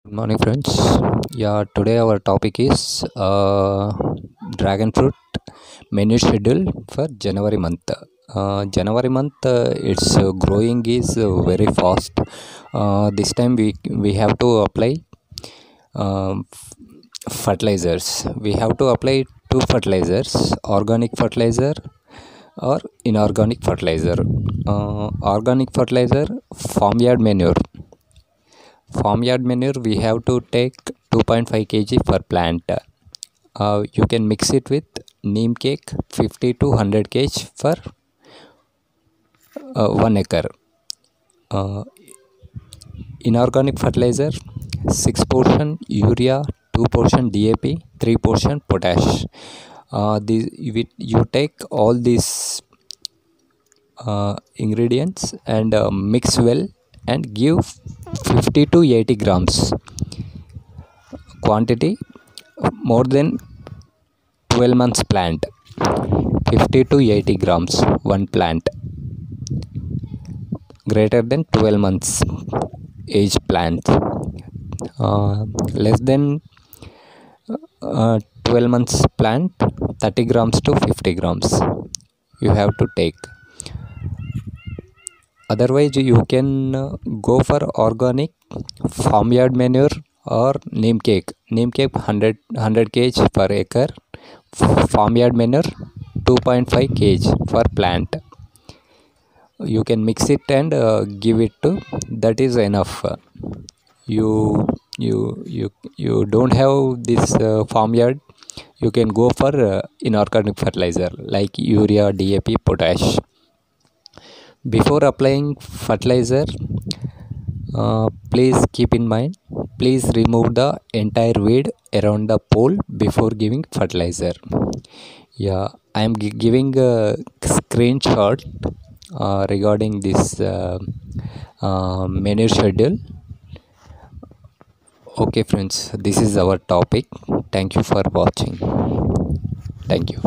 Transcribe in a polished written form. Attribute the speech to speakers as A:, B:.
A: Good morning, friends. Yeah, today our topic is dragon fruit menu schedule for January month. January month, its growing is very fast. This time we have to apply um, fertilizers. We have to apply two fertilizers: organic fertilizer or inorganic fertilizer. Organic fertilizer, farmyard manure. Farmyard manure we have to take 2.5 kg per plant. You can mix it with neem cake 50 to 100 kg for 1 acre. Inorganic fertilizer 6 portion urea, 2 portion DAP, 3 portion potash. You take all these ingredients and mix well and give 50 to 80 grams quantity more than 12 months plant. 50 to 80 grams one plant, greater than 12 months age plant. Less than 12 months plant, 30 grams to 50 grams you have to take. Otherwise you can go for organic farmyard manure or neem cake. 100 kg per acre, farmyard manure 2.5 kg per plant. You can mix it and give it to, that is enough. You don't have this farmyard, you can go for inorganic fertilizer like urea, DAP, potash. Before applying fertilizer, please keep in mind, please remove the entire weed around the pole before giving fertilizer. Yeah, I am giving a screenshot regarding this menu schedule. Okay friends, this is our topic. Thank you for watching. Thank you.